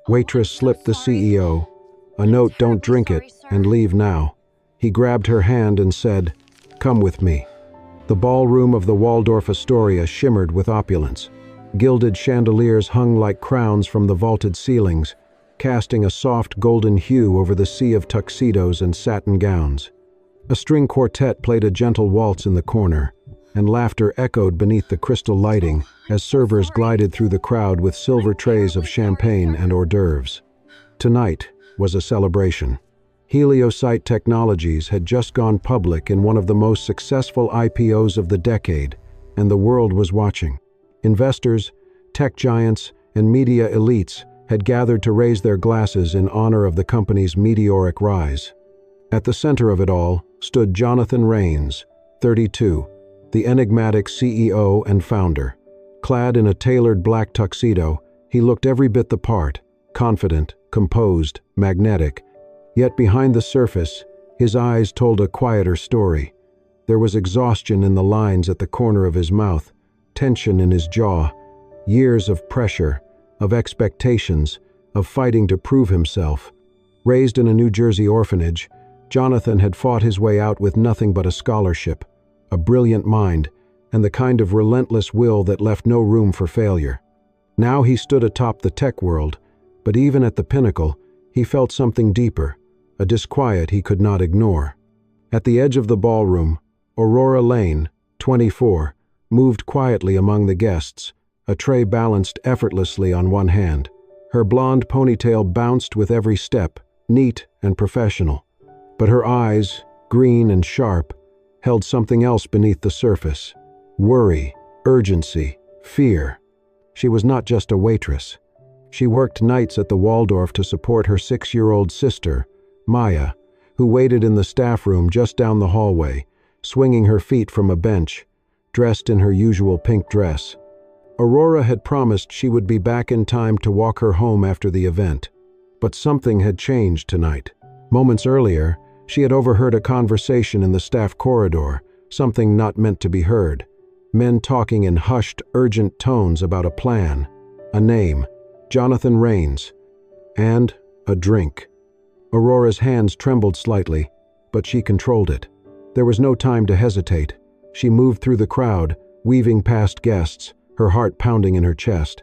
Waitress slipped the CEO a note, "Don't drink it, and leave now." He grabbed her hand and said, "Come with me." The ballroom of the Waldorf Astoria shimmered with opulence. Gilded chandeliers hung like crowns from the vaulted ceilings, casting a soft golden hue over the sea of tuxedos and satin gowns. A string quartet played a gentle waltz in the corner, and laughter echoed beneath the crystal lighting as servers glided through the crowd with silver trays of champagne and hors d'oeuvres. Tonight was a celebration. Heliocyte Technologies had just gone public in one of the most successful IPOs of the decade, and the world was watching. Investors, tech giants, and media elites had gathered to raise their glasses in honor of the company's meteoric rise. At the center of it all stood Jonathan Raines, 32, the enigmatic CEO and founder. Clad in a tailored black tuxedo, he looked every bit the part, confident, composed, magnetic. Yet behind the surface, his eyes told a quieter story. There was exhaustion in the lines at the corner of his mouth, tension in his jaw, years of pressure, of expectations, of fighting to prove himself. Raised in a New Jersey orphanage, Jonathan had fought his way out with nothing but a scholarship, a brilliant mind, and the kind of relentless will that left no room for failure. Now he stood atop the tech world, but even at the pinnacle, he felt something deeper, a disquiet he could not ignore. At the edge of the ballroom, Aurora Lane, 24, moved quietly among the guests, a tray balanced effortlessly on one hand. Her blonde ponytail bounced with every step, neat and professional. But her eyes, green and sharp, held something else beneath the surface. Worry, urgency, fear. She was not just a waitress. She worked nights at the Waldorf to support her 6-year-old sister, Maya, who waited in the staff room just down the hallway, swinging her feet from a bench, dressed in her usual pink dress. Aurora had promised she would be back in time to walk her home after the event. But something had changed tonight. Moments earlier, she had overheard a conversation in the staff corridor, something not meant to be heard. Men talking in hushed, urgent tones about a plan, a name, Jonathan Raines, and a drink. Aurora's hands trembled slightly, but she controlled it. There was no time to hesitate. She moved through the crowd, weaving past guests, her heart pounding in her chest.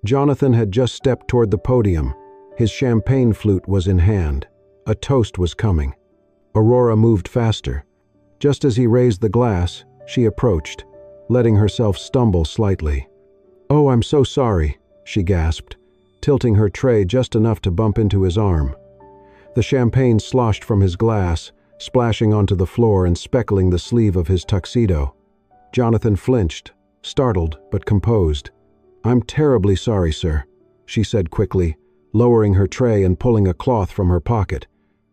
Jonathan had just stepped toward the podium. His champagne flute was in hand. A toast was coming. Aurora moved faster. Just as he raised the glass, she approached, letting herself stumble slightly. "Oh, I'm so sorry," she gasped, tilting her tray just enough to bump into his arm. The champagne sloshed from his glass, splashing onto the floor and speckling the sleeve of his tuxedo. Jonathan flinched, startled but composed. "I'm terribly sorry, sir," she said quickly, lowering her tray and pulling a cloth from her pocket.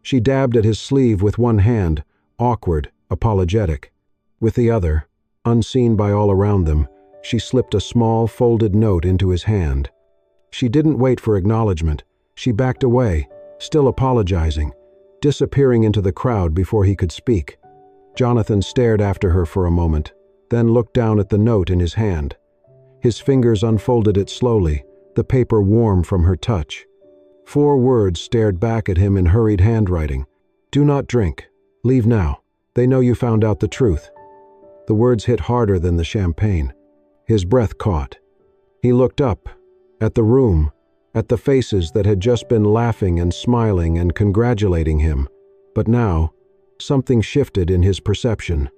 She dabbed at his sleeve with one hand, awkward, apologetic. With the other, unseen by all around them, she slipped a small, folded note into his hand. She didn't wait for acknowledgement. She backed away, still apologizing, disappearing into the crowd before he could speak. Jonathan stared after her for a moment, then looked down at the note in his hand. His fingers unfolded it slowly, the paper warm from her touch. 4 words stared back at him in hurried handwriting. "Do not drink. Leave now. They know you found out the truth." The words hit harder than the champagne. His breath caught. He looked up, at the room, at the faces that had just been laughing and smiling and congratulating him. But now, something shifted in his perception.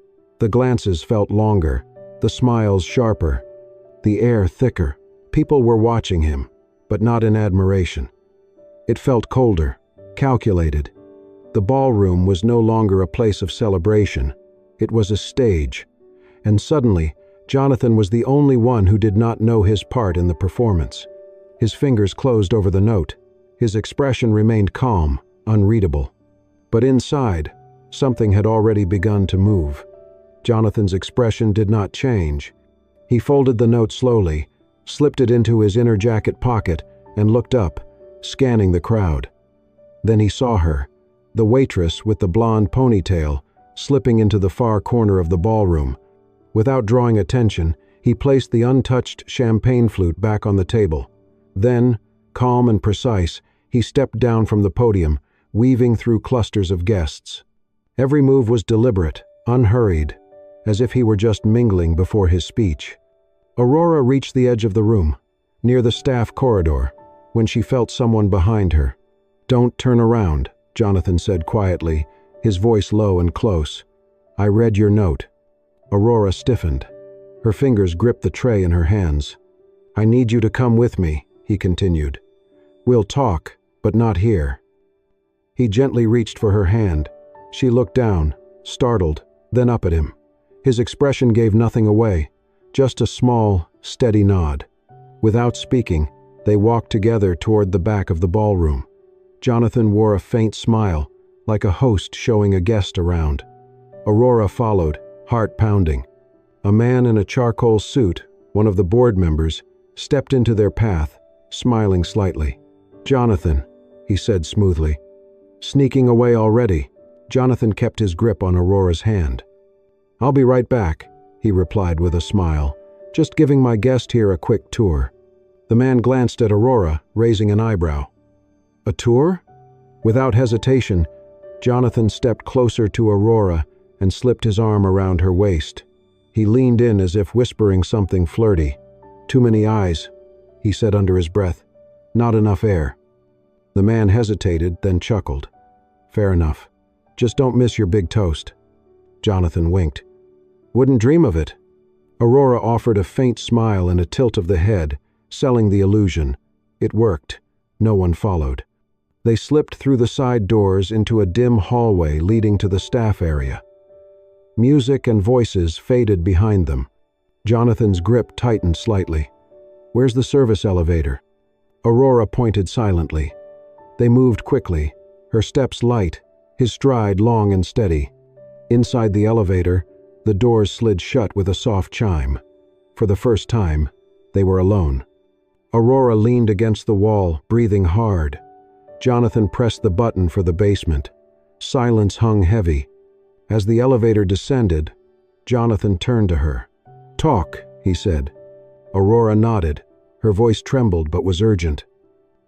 The glances felt longer, the smiles sharper, the air thicker. People were watching him, but not in admiration. It felt colder, calculated. The ballroom was no longer a place of celebration. It was a stage. And suddenly, Jonathan was the only one who did not know his part in the performance. His fingers closed over the note. His expression remained calm, unreadable. But inside, something had already begun to move. Jonathan's expression did not change. He folded the note slowly, slipped it into his inner jacket pocket, and looked up, scanning the crowd. Then he saw her, the waitress with the blonde ponytail, slipping into the far corner of the ballroom. Without drawing attention, he placed the untouched champagne flute back on the table. Then, Calm and precise, he stepped down from the podium, weaving through clusters of guests. Every move was deliberate, unhurried, as if he were just mingling before his speech. Aurora reached the edge of the room, near the staff corridor, when she felt someone behind her. "Don't turn around," Jonathan said quietly, his voice low and close. "I read your note." Aurora stiffened. Her fingers gripped the tray in her hands. "I need you to come with me," he continued. "We'll talk, but not here." He gently reached for her hand. She looked down, startled, then up at him. His expression gave nothing away, just a small, steady nod. Without speaking, they walked together toward the back of the ballroom. Jonathan wore a faint smile, like a host showing a guest around. Aurora followed, heart pounding. A man in a charcoal suit, one of the board members, stepped into their path, smiling slightly. "Jonathan," he said smoothly. "Sneaking away already?" Jonathan kept his grip on Aurora's hand. "I'll be right back," he replied with a smile. "Just giving my guest here a quick tour." The man glanced at Aurora, raising an eyebrow. "A tour?" Without hesitation, Jonathan stepped closer to Aurora and slipped his arm around her waist. He leaned in as if whispering something flirty. "Too many eyes," he said under his breath. "Not enough air." The man hesitated, then chuckled. "Fair enough. Just don't miss your big toast." Jonathan winked. "Wouldn't dream of it." Aurora offered a faint smile and a tilt of the head, selling the illusion. It worked. No one followed. They slipped through the side doors into a dim hallway leading to the staff area. Music and voices faded behind them. Jonathan's grip tightened slightly. "Where's the service elevator?" Aurora pointed silently. They moved quickly, her steps light, his stride long and steady. Inside the elevator, the doors slid shut with a soft chime. For the first time, they were alone. Aurora leaned against the wall, breathing hard. Jonathan pressed the button for the basement. Silence hung heavy. As the elevator descended, Jonathan turned to her. "Talk," he said. Aurora nodded. Her voice trembled but was urgent.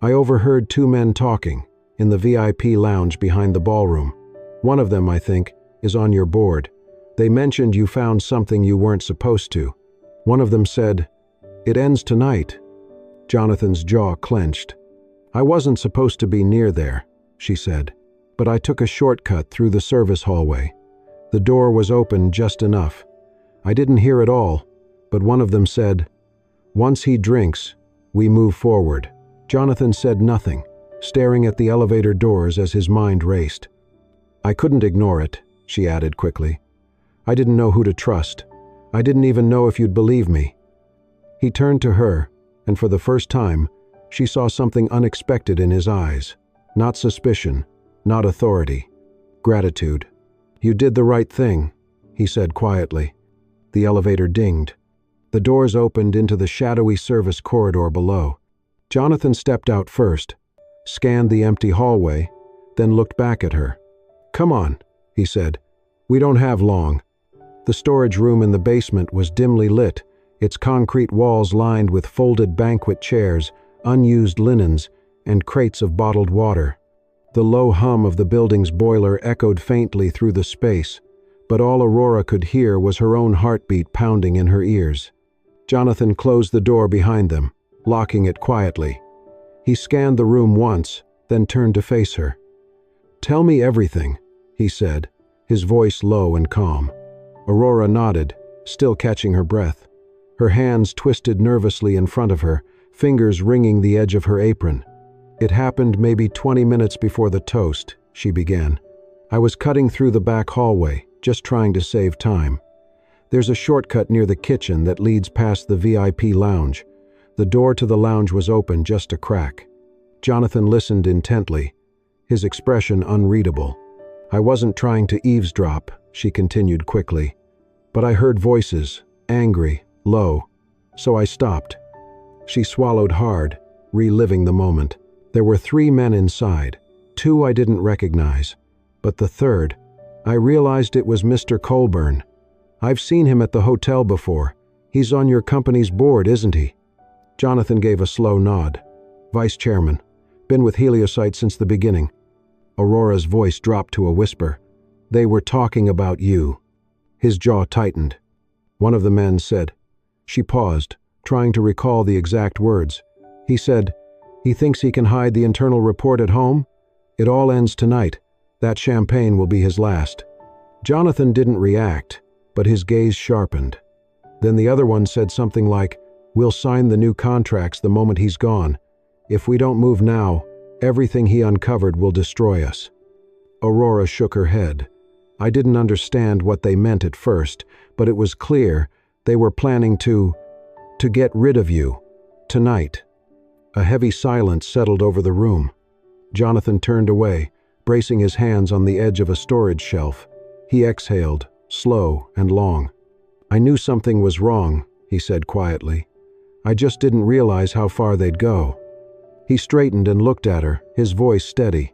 "I overheard two men talking in the VIP lounge behind the ballroom. One of them, I think, is on your board. They mentioned you found something you weren't supposed to. One of them said, 'It ends tonight.'" Jonathan's jaw clenched. "I wasn't supposed to be near there," she said, "but I took a shortcut through the service hallway. The door was open just enough. I didn't hear it all, but one of them said, 'Once he drinks, we move forward.'" Jonathan said nothing, staring at the elevator doors as his mind raced. "I couldn't ignore it," she added quickly. "I didn't know who to trust. I didn't even know if you'd believe me." He turned to her, and for the first time, she saw something unexpected in his eyes. Not suspicion, not authority. Gratitude. "You did the right thing," he said quietly. The elevator dinged. The doors opened into the shadowy service corridor below. Jonathan stepped out first, scanned the empty hallway, then looked back at her. "Come on," he said. "We don't have long." The storage room in the basement was dimly lit, its concrete walls lined with folded banquet chairs, unused linens, and crates of bottled water. The low hum of the building's boiler echoed faintly through the space, but all Aurora could hear was her own heartbeat pounding in her ears. Jonathan closed the door behind them, locking it quietly. He scanned the room once, then turned to face her. "Tell me everything," he said, his voice low and calm. Aurora nodded, still catching her breath. Her hands twisted nervously in front of her, fingers wringing the edge of her apron. "It happened maybe 20 minutes before the toast," she began. "I was cutting through the back hallway, just trying to save time. There's a shortcut near the kitchen that leads past the VIP lounge. The door to the lounge was open just a crack." Jonathan listened intently, his expression unreadable. "I wasn't trying to eavesdrop," she continued quickly, "but I heard voices, angry, low, so I stopped." She swallowed hard, reliving the moment. There were 3 men inside. 2 I didn't recognize, but the third, I realized it was Mr. Colburn. "I've seen him at the hotel before. He's on your company's board, isn't he?" Jonathan gave a slow nod. Vice Chairman. Been with Heliosite since the beginning." Aurora's voice dropped to a whisper. "They were talking about you." His jaw tightened. One of the men said. She paused, trying to recall the exact words. He said, "He thinks he can hide the internal report at home? It all ends tonight. That champagne will be his last." Jonathan didn't react, but his gaze sharpened. Then the other one said something like, "We'll sign the new contracts the moment he's gone. If we don't move now, everything he uncovered will destroy us." Aurora shook her head. I didn't understand what they meant at first, but it was clear they were planning to get rid of you. Tonight. A heavy silence settled over the room. Jonathan turned away, bracing his hands on the edge of a storage shelf. He exhaled, slow and long. "I knew something was wrong," he said quietly. "I just didn't realize how far they'd go." He straightened and looked at her, his voice steady.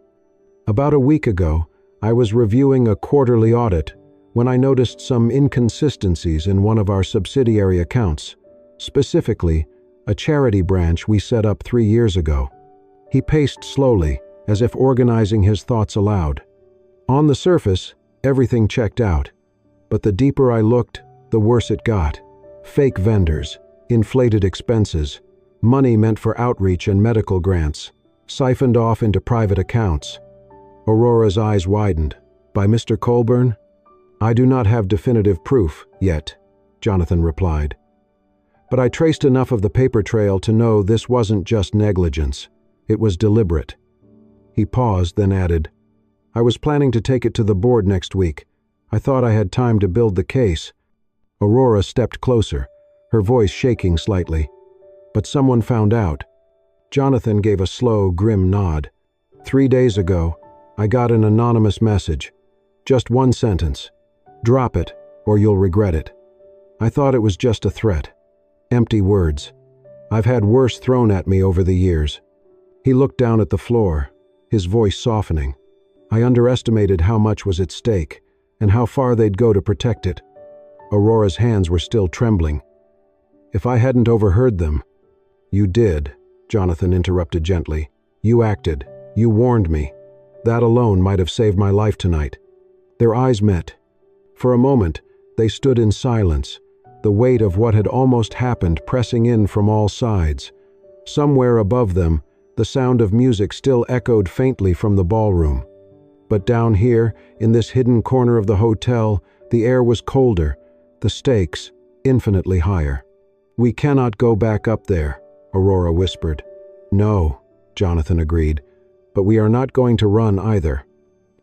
"About a week ago, I was reviewing a quarterly audit when I noticed some inconsistencies in one of our subsidiary accounts, specifically a charity branch we set up 3 years ago." He paced slowly, as if organizing his thoughts aloud. "On the surface, everything checked out, but the deeper I looked, the worse it got. Fake vendors, inflated expenses, money meant for outreach and medical grants, siphoned off into private accounts." Aurora's eyes widened. "By Mr. Colburn?" "I do not have definitive proof yet," Jonathan replied. "But I traced enough of the paper trail to know this wasn't just negligence. It was deliberate." He paused, then added, "I was planning to take it to the board next week. I thought I had time to build the case." Aurora stepped closer, her voice shaking slightly. "But someone found out." Jonathan gave a slow, grim nod. 3 days ago, I got an anonymous message. Just one sentence. "Drop it, or you'll regret it." I thought it was just a threat. Empty words. I've had worse thrown at me over the years. He looked down at the floor, his voice softening. I underestimated how much was at stake, and how far they'd go to protect it. Aurora's hands were still trembling. "If I hadn't overheard them—" "You did," Jonathan interrupted gently. "You acted. You warned me. That alone might have saved my life tonight." Their eyes met. For a moment, they stood in silence, the weight of what had almost happened pressing in from all sides. Somewhere above them, the sound of music still echoed faintly from the ballroom. But down here, in this hidden corner of the hotel, the air was colder, the stakes infinitely higher. "We cannot go back up there," Aurora whispered. "No," Jonathan agreed, "but we are not going to run either."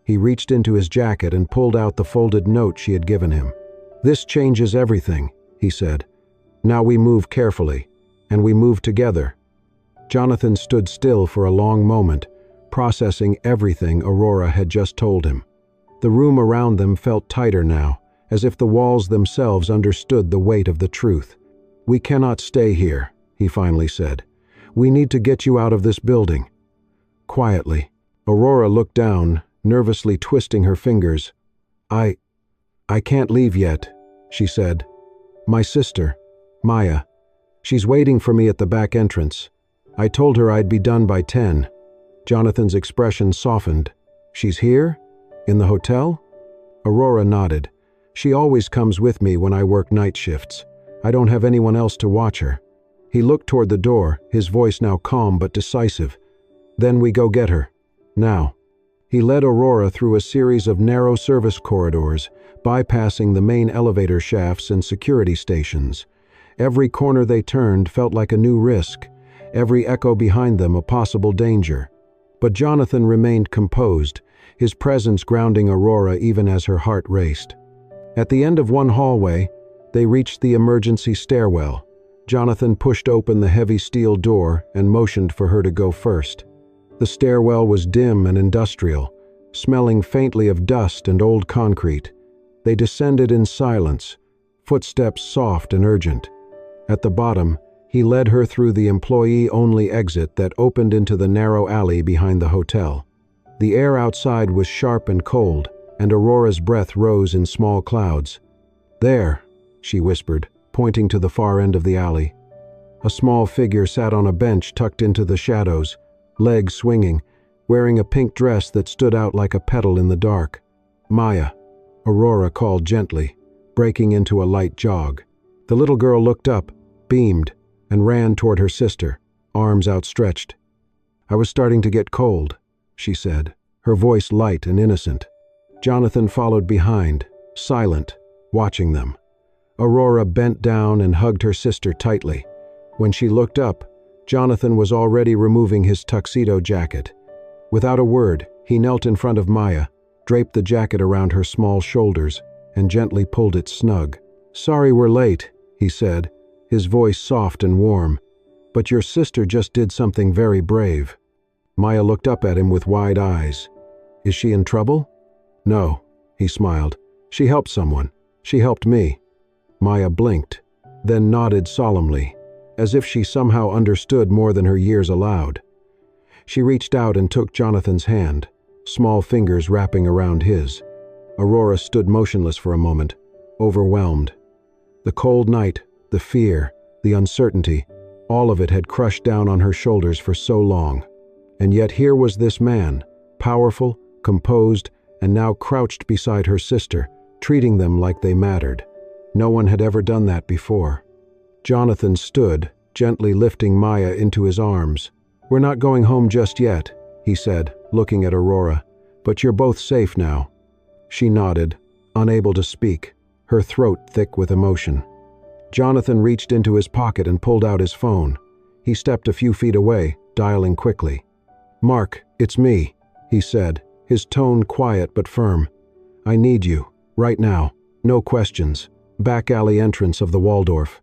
He reached into his jacket and pulled out the folded note she had given him. "This changes everything," he said. "Now we move carefully, and we move together." Jonathan stood still for a long moment, processing everything Aurora had just told him. The room around them felt tighter now, as if the walls themselves understood the weight of the truth. "We cannot stay here," he finally said. "We need to get you out of this building." Quietly, Aurora looked down, nervously twisting her fingers. I can't leave yet," she said. "My sister, Maya, she's waiting for me at the back entrance. I told her I'd be done by 10. Jonathan's expression softened. "She's here? In the hotel?" Aurora nodded. "She always comes with me when I work night shifts. I don't have anyone else to watch her." He looked toward the door, his voice now calm but decisive. "Then we go get her. Now." He led Aurora through a series of narrow service corridors, bypassing the main elevator shafts and security stations. Every corner they turned felt like a new risk, every echo behind them a possible danger. But Jonathan remained composed, his presence grounding Aurora even as her heart raced. At the end of one hallway, they reached the emergency stairwell. Jonathan pushed open the heavy steel door and motioned for her to go first. The stairwell was dim and industrial, smelling faintly of dust and old concrete. They descended in silence, footsteps soft and urgent. At the bottom, he led her through the employee-only exit that opened into the narrow alley behind the hotel. The air outside was sharp and cold, and Aurora's breath rose in small clouds. "There," she whispered, pointing to the far end of the alley. A small figure sat on a bench tucked into the shadows, legs swinging, wearing a pink dress that stood out like a petal in the dark. "Maya," Aurora called gently, breaking into a light jog. The little girl looked up, beamed, and ran toward her sister, arms outstretched. "I was starting to get cold," she said, her voice light and innocent. Jonathan followed behind, silent, watching them. Aurora bent down and hugged her sister tightly. When she looked up, Jonathan was already removing his tuxedo jacket. Without a word, he knelt in front of Maya, draped the jacket around her small shoulders, and gently pulled it snug. "Sorry we're late," he said, his voice soft and warm, "but your sister just did something very brave." Maya looked up at him with wide eyes. "Is she in trouble?" "No," he smiled. "She helped someone. She helped me." Maya blinked, then nodded solemnly, as if she somehow understood more than her years allowed. She reached out and took Jonathan's hand, small fingers wrapping around his. Aurora stood motionless for a moment, overwhelmed. The cold night, the fear, the uncertainty, all of it had crushed down on her shoulders for so long. And yet here was this man, powerful, composed, and now crouched beside her sister, treating them like they mattered. No one had ever done that before. Jonathan stood, gently lifting Maya into his arms. "We're not going home just yet," he said, looking at Aurora, "but you're both safe now." She nodded, unable to speak, her throat thick with emotion. Jonathan reached into his pocket and pulled out his phone. He stepped a few feet away, dialing quickly. "Mark, it's me," he said, his tone quiet but firm. "I need you, right now, no questions. Back alley entrance of the Waldorf."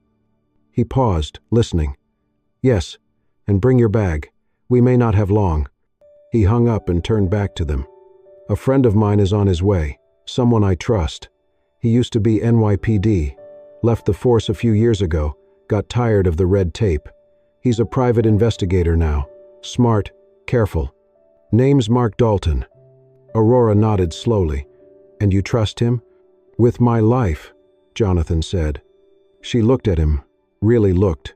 He paused, listening. "Yes, and bring your bag. We may not have long." He hung up and turned back to them. "A friend of mine is on his way, someone I trust. He used to be NYPD, left the force a few years ago, got tired of the red tape. He's a private investigator now, smart, careful. Name's Mark Dalton." Aurora nodded slowly. "And you trust him?" "With my life," Jonathan said. She looked at him, really looked.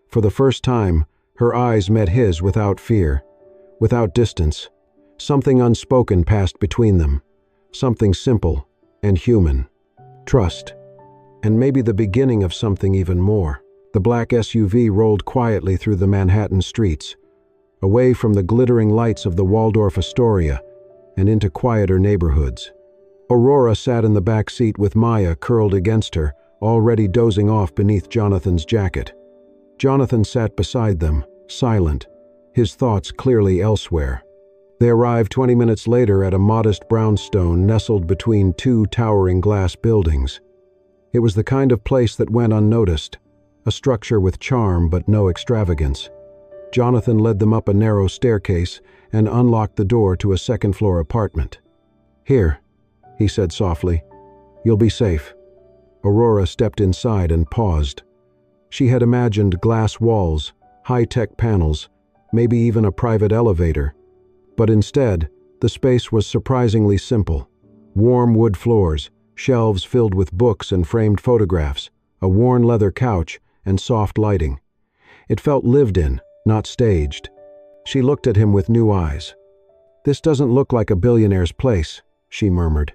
For the first time, her eyes met his without fear, without distance. Something unspoken passed between them, something simple and human. Trust. And maybe the beginning of something even more. The black SUV rolled quietly through the Manhattan streets, away from the glittering lights of the Waldorf Astoria and into quieter neighborhoods. Aurora sat in the back seat with Maya curled against her, already dozing off beneath Jonathan's jacket. Jonathan sat beside them, silent, his thoughts clearly elsewhere. They arrived 20 minutes later at a modest brownstone nestled between two towering glass buildings. It was the kind of place that went unnoticed, a structure with charm but no extravagance. Jonathan led them up a narrow staircase and unlocked the door to a second-floor apartment. "Here," he said softly. "You'll be safe." Aurora stepped inside and paused. She had imagined glass walls, high-tech panels, maybe even a private elevator. But instead, the space was surprisingly simple. Warm wood floors, shelves filled with books and framed photographs, a worn leather couch, and soft lighting. It felt lived in, not staged. She looked at him with new eyes. "This doesn't look like a billionaire's place," she murmured.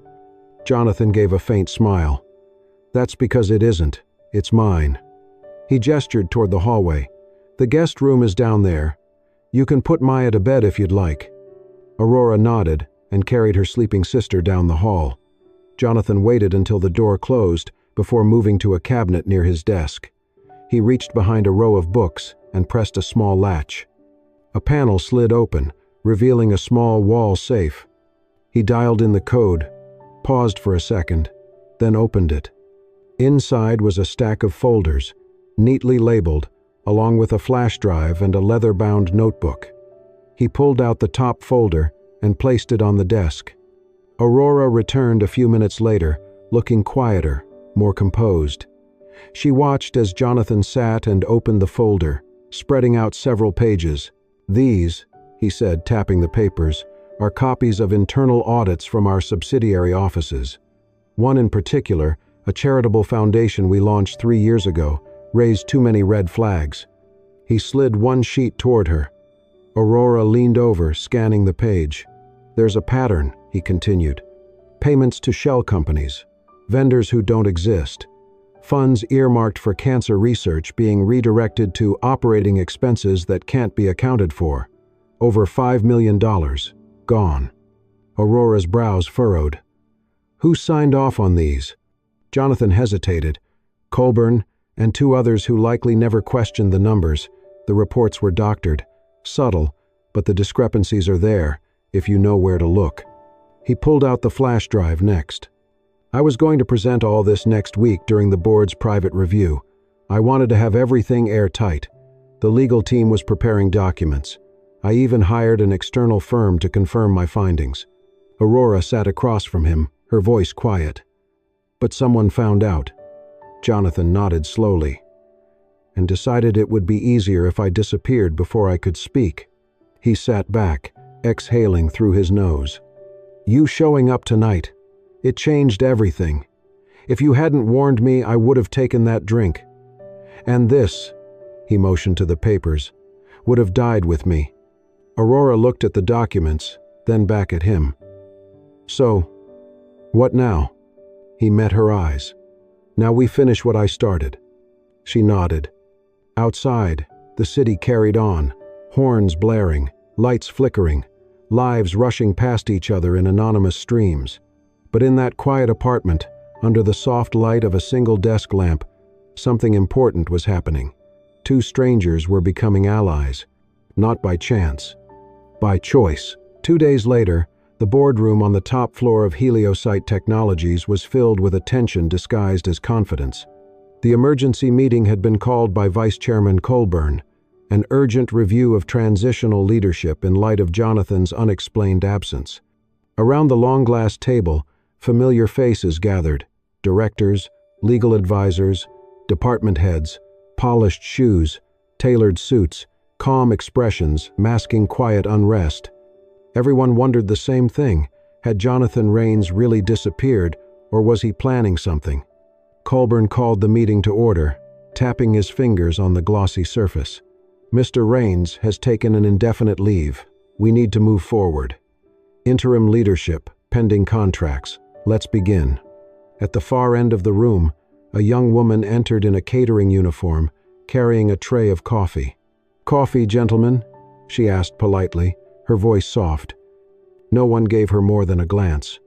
Jonathan gave a faint smile. "That's because it isn't. It's mine." He gestured toward the hallway. "The guest room is down there. You can put Maya to bed if you'd like." Aurora nodded and carried her sleeping sister down the hall. Jonathan waited until the door closed before moving to a cabinet near his desk. He reached behind a row of books and pressed a small latch. A panel slid open, revealing a small wall safe. He dialed in the code, paused for a second, then opened it. Inside was a stack of folders, neatly labeled, along with a flash drive and a leather-bound notebook. He pulled out the top folder and placed it on the desk. Aurora returned a few minutes later, looking quieter, more composed. She watched as Jonathan sat and opened the folder, spreading out several pages. "These," he said, tapping the papers, "are copies of internal audits from our subsidiary offices. One in particular, a charitable foundation we launched 3 years ago, raised too many red flags. He slid one sheet toward her. Aurora leaned over, scanning the page. "There's a pattern," he continued. "Payments to shell companies, vendors who don't exist, funds earmarked for cancer research being redirected to operating expenses that can't be accounted for. Over $5 million. Gone." Aurora's brows furrowed. "Who signed off on these?" Jonathan hesitated. Colburn and two others who likely never questioned the numbers. The reports were doctored. Subtle, but the discrepancies are there, if you know where to look. He pulled out the flash drive next. "I was going to present all this next week during the board's private review. I wanted to have everything airtight. The legal team was preparing documents. I even hired an external firm to confirm my findings." Aurora sat across from him, her voice quiet. "But someone found out." Jonathan nodded slowly. "And decided it would be easier if I disappeared before I could speak." He sat back, exhaling through his nose. "You showing up tonight, it changed everything. If you hadn't warned me, I would have taken that drink. And this," he motioned to the papers, "would have died with me." Aurora looked at the documents, then back at him. "So, what now?" He met her eyes. "Now we finish what I started." She nodded. Outside, the city carried on, horns blaring, lights flickering, lives rushing past each other in anonymous streams. But in that quiet apartment, under the soft light of a single desk lamp, something important was happening. Two strangers were becoming allies, not by chance, by choice. 2 days later, the boardroom on the top floor of Heliocyte Technologies was filled with attention disguised as confidence. The emergency meeting had been called by Vice Chairman Colburn, an urgent review of transitional leadership in light of Jonathan's unexplained absence. Around the long glass table, familiar faces gathered: directors, legal advisors, department heads, polished shoes, tailored suits, calm expressions masking quiet unrest. Everyone wondered the same thing. Had Jonathan Raines really disappeared, or was he planning something? Colburn called the meeting to order, tapping his fingers on the glossy surface. "Mr. Raines has taken an indefinite leave. We need to move forward. Interim leadership, pending contracts. Let's begin." At the far end of the room, a young woman entered in a catering uniform, carrying a tray of coffee. "Coffee, gentlemen?" she asked politely, her voice soft. No one gave her more than a glance.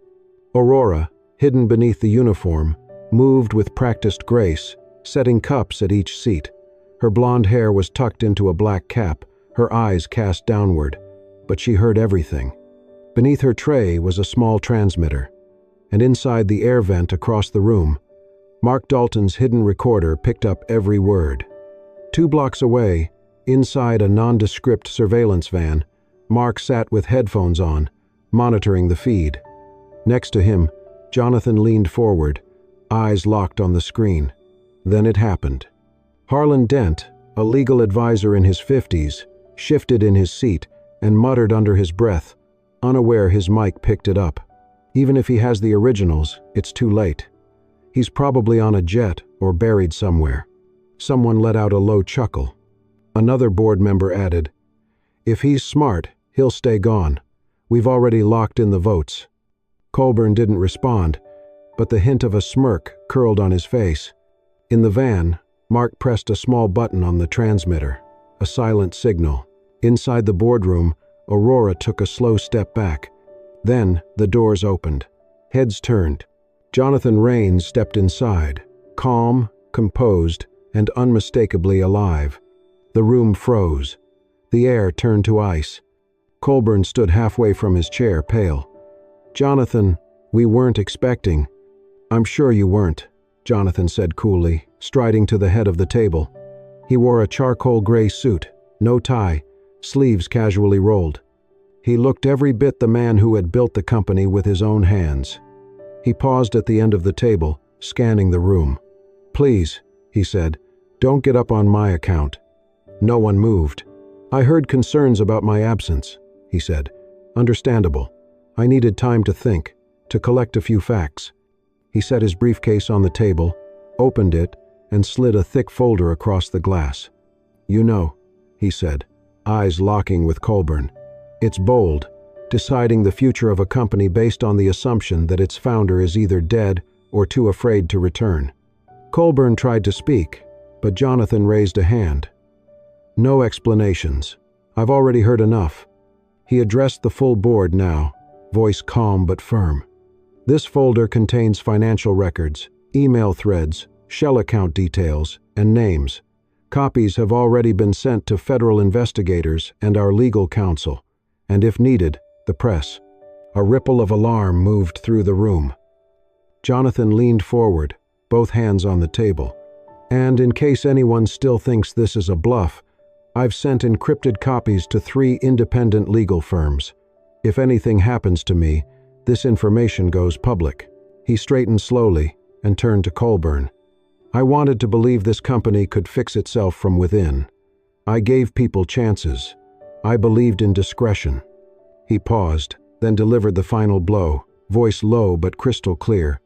Aurora, hidden beneath the uniform, moved with practiced grace, setting cups at each seat. Her blonde hair was tucked into a black cap, her eyes cast downward, but she heard everything. Beneath her tray was a small transmitter, and inside the air vent across the room, Mark Dalton's hidden recorder picked up every word. 2 blocks away, inside a nondescript surveillance van, Mark sat with headphones on, monitoring the feed. Next to him, Jonathan leaned forward, eyes locked on the screen. Then it happened. Harlan Dent, a legal advisor in his 50s, shifted in his seat and muttered under his breath, unaware his mic picked it up. Even if he has the originals, it's too late. He's probably on a jet or buried somewhere. Someone let out a low chuckle. Another board member added, "If he's smart, he'll stay gone. We've already locked in the votes." Colburn didn't respond, but the hint of a smirk curled on his face. In the van, Mark pressed a small button on the transmitter, a silent signal. Inside the boardroom, Aurora took a slow step back. Then the doors opened. Heads turned. Jonathan Raines stepped inside, calm, composed, and unmistakably alive. The room froze. The air turned to ice. Colburn stood halfway from his chair, pale. "Jonathan, we weren't expecting." "I'm sure you weren't," Jonathan said coolly, striding to the head of the table. He wore a charcoal gray suit, no tie, sleeves casually rolled. He looked every bit the man who had built the company with his own hands. He paused at the end of the table, scanning the room. "Please," he said, "don't get up on my account." No one moved. "I heard concerns about my absence," he said. "Understandable. I needed time to think, to collect a few facts." He set his briefcase on the table, opened it, and slid a thick folder across the glass. "You know," he said, eyes locking with Colburn. It's bold, deciding the future of a company based on the assumption that its founder is either dead or too afraid to return. Colburn tried to speak, but Jonathan raised a hand. No explanations. I've already heard enough. He addressed the full board now, voice calm but firm. This folder contains financial records, email threads, shell account details, and names. Copies have already been sent to federal investigators and our legal counsel, and if needed, the press. A ripple of alarm moved through the room. Jonathan leaned forward, both hands on the table. And in case anyone still thinks this is a bluff, I've sent encrypted copies to 3 independent legal firms. If anything happens to me, this information goes public. He straightened slowly and turned to Colburn. I wanted to believe this company could fix itself from within. I gave people chances. I believed in discretion. He paused, then delivered the final blow, voice low but crystal clear.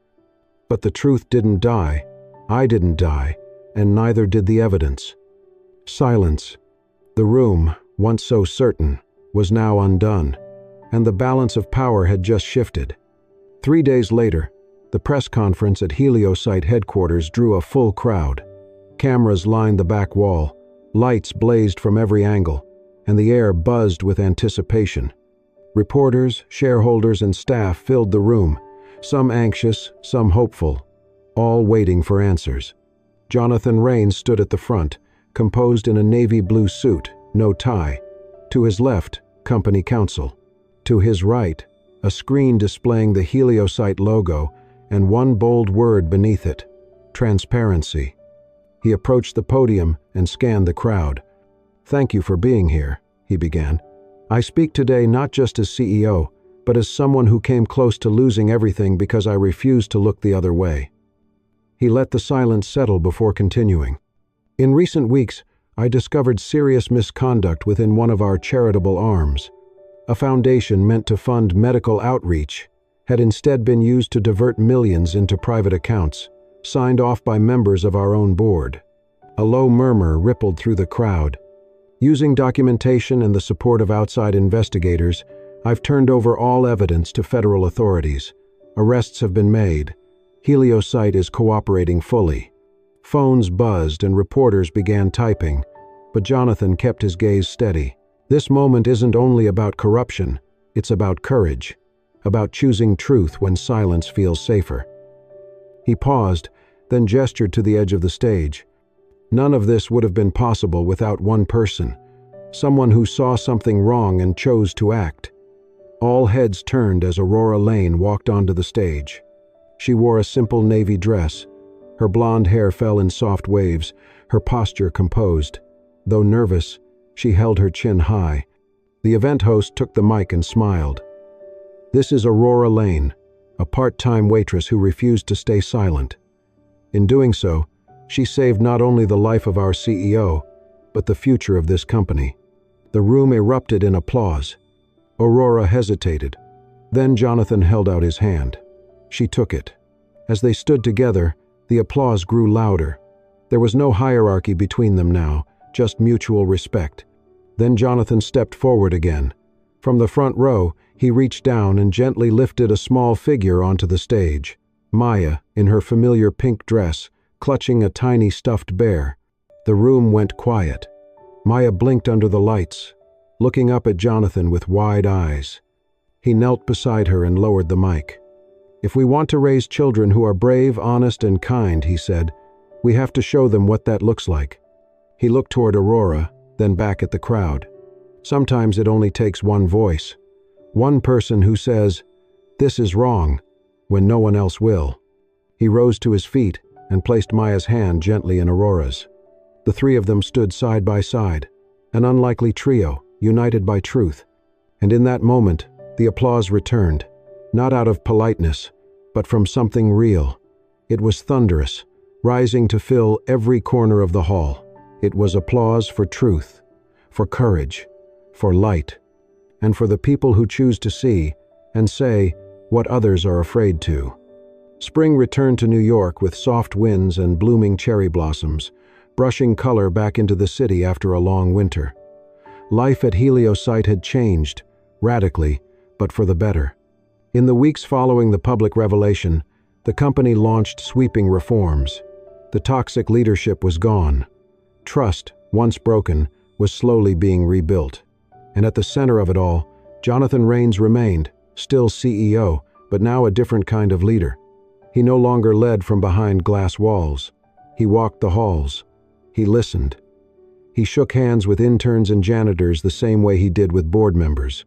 But the truth didn't die. I didn't die, and neither did the evidence. Silence. The room, once so certain, was now undone, and the balance of power had just shifted. 3 days later, the press conference at Heliosite headquarters drew a full crowd. Cameras lined the back wall, lights blazed from every angle, and the air buzzed with anticipation. Reporters, shareholders, and staff filled the room, some anxious, some hopeful, all waiting for answers. Jonathan Raines stood at the front, composed in a navy blue suit, no tie. To his left, company counsel. To his right, a screen displaying the Heliosite logo and one bold word beneath it: transparency. He approached the podium and scanned the crowd. "Thank you for being here," he began. "I speak today not just as CEO, but as someone who came close to losing everything because I refused to look the other way." He let the silence settle before continuing. "In recent weeks, I discovered serious misconduct within one of our charitable arms. A foundation meant to fund medical outreach had instead been used to divert millions into private accounts, signed off by members of our own board." A low murmur rippled through the crowd. "Using documentation and the support of outside investigators, I've turned over all evidence to federal authorities. Arrests have been made. Heliosite is cooperating fully." Phones buzzed and reporters began typing, but Jonathan kept his gaze steady. This moment isn't only about corruption, it's about courage, about choosing truth when silence feels safer. He paused, then gestured to the edge of the stage. None of this would have been possible without one person, someone who saw something wrong and chose to act. All heads turned as Aurora Lane walked onto the stage. She wore a simple navy dress. Her blonde hair fell in soft waves, her posture composed. Though nervous, she held her chin high. The event host took the mic and smiled. "This is Aurora Lane, a part-time waitress who refused to stay silent. In doing so, she saved not only the life of our CEO, but the future of this company." The room erupted in applause. Aurora hesitated. Then Jonathan held out his hand. She took it. As they stood together, the applause grew louder. There was no hierarchy between them now, just mutual respect. Then Jonathan stepped forward again. From the front row, he reached down and gently lifted a small figure onto the stage. Maya, in her familiar pink dress, clutching a tiny stuffed bear. The room went quiet. Maya blinked under the lights, looking up at Jonathan with wide eyes. He knelt beside her and lowered the mic. "If we want to raise children who are brave, honest, and kind," he said, "we have to show them what that looks like." He looked toward Aurora, then back at the crowd. Sometimes it only takes one voice, one person who says, "This is wrong," when no one else will. He rose to his feet and placed Maya's hand gently in Aurora's. The three of them stood side by side, an unlikely trio, united by truth. And in that moment, the applause returned, not out of politeness, but from something real. It was thunderous, rising to fill every corner of the hall. It was applause for truth, for courage, for light, and for the people who choose to see and say what others are afraid to. Spring returned to New York with soft winds and blooming cherry blossoms, brushing color back into the city after a long winter. Life at Heliosite had changed, radically, but for the better. In the weeks following the public revelation, the company launched sweeping reforms. The toxic leadership was gone. Trust, once broken, was slowly being rebuilt. And at the center of it all, Jonathan Raines remained, still CEO, but now a different kind of leader. He no longer led from behind glass walls. He walked the halls. He listened. He shook hands with interns and janitors the same way he did with board members.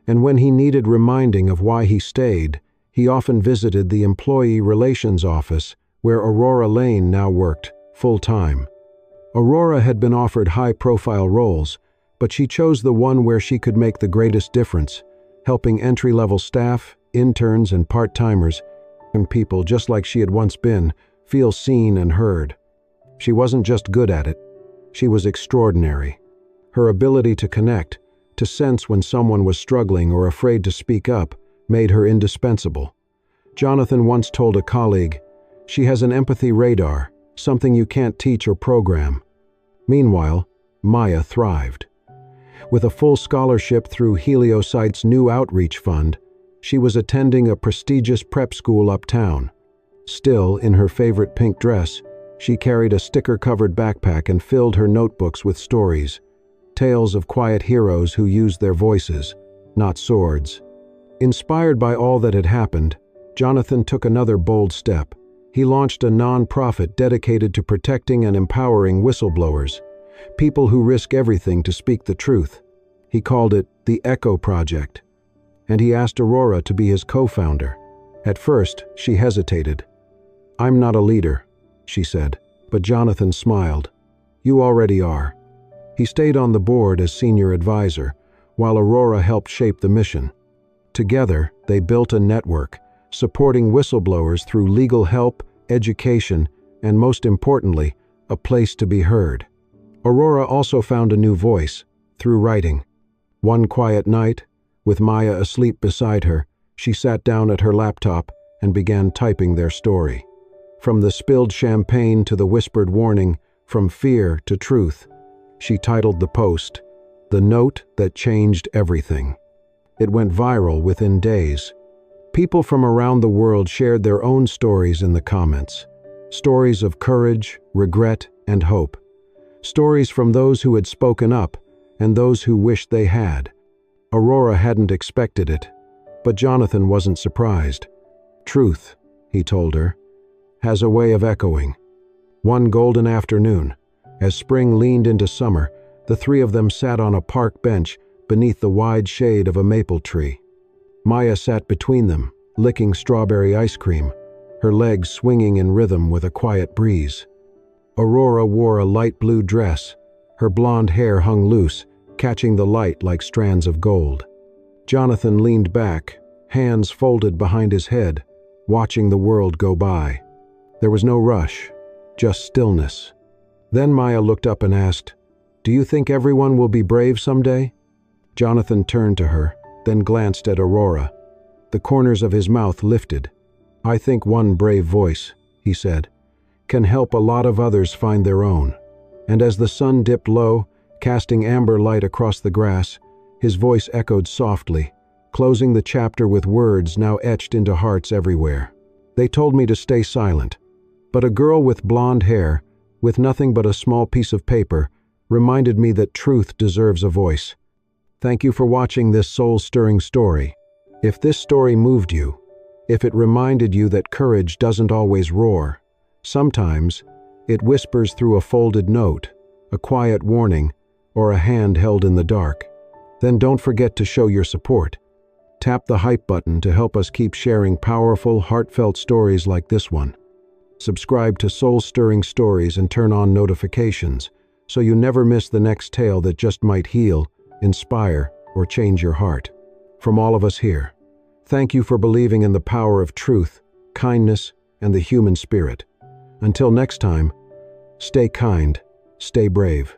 And when he needed reminding of why he stayed, he often visited the Employee Relations Office, where Aurora Lane now worked, full-time. Aurora had been offered high-profile roles, but she chose the one where she could make the greatest difference, helping entry-level staff, interns, and part-timers, and people just like she had once been, feel seen and heard. She wasn't just good at it. She was extraordinary. Her ability to connect, to sense when someone was struggling or afraid to speak up, made her indispensable. Jonathan once told a colleague, "She has an empathy radar, something you can't teach or program." Meanwhile, Maya thrived. With a full scholarship through Heliosite's new outreach fund, she was attending a prestigious prep school uptown. Still, in her favorite pink dress, she carried a sticker-covered backpack and filled her notebooks with stories, tales of quiet heroes who used their voices, not swords. Inspired by all that had happened, Jonathan took another bold step. He launched a non-profit dedicated to protecting and empowering whistleblowers, people who risk everything to speak the truth. He called it the Echo Project, and he asked Aurora to be his co-founder. At first, she hesitated. "I'm not a leader," she said, but Jonathan smiled. "You already are." He stayed on the board as senior advisor, while Aurora helped shape the mission. Together, they built a network, supporting whistleblowers through legal help, education, and most importantly, a place to be heard. Aurora also found a new voice, through writing. One quiet night, with Maya asleep beside her, she sat down at her laptop and began typing their story. From the spilled champagne to the whispered warning, from fear to truth. She titled the post, "The Note That Changed Everything." It went viral within days. People from around the world shared their own stories in the comments. Stories of courage, regret, and hope. Stories from those who had spoken up and those who wished they had. Aurora hadn't expected it, but Jonathan wasn't surprised. "Truth," he told her, "has a way of echoing." One golden afternoon, as spring leaned into summer, the three of them sat on a park bench beneath the wide shade of a maple tree. Maya sat between them, licking strawberry ice cream, her legs swinging in rhythm with a quiet breeze. Aurora wore a light blue dress. Her blonde hair hung loose, catching the light like strands of gold. Jonathan leaned back, hands folded behind his head, watching the world go by. There was no rush, just stillness. Then Maya looked up and asked, "Do you think everyone will be brave someday?" Jonathan turned to her, then glanced at Aurora. The corners of his mouth lifted. "I think one brave voice," he said, "can help a lot of others find their own." And as the sun dipped low, casting amber light across the grass, his voice echoed softly, closing the chapter with words now etched into hearts everywhere. "They told me to stay silent, but a girl with blonde hair, with nothing but a small piece of paper, reminded me that truth deserves a voice. Thank you for watching this soul-stirring story. If this story moved you, if it reminded you that courage doesn't always roar, sometimes it whispers through a folded note, a quiet warning, or a hand held in the dark, then don't forget to show your support. Tap the hype button to help us keep sharing powerful, heartfelt stories like this one. Subscribe to Soul-Stirring Stories and turn on notifications so you never miss the next tale that just might heal, inspire, or change your heart. From all of us here, thank you for believing in the power of truth, kindness, and the human spirit. Until next time, stay kind, stay brave.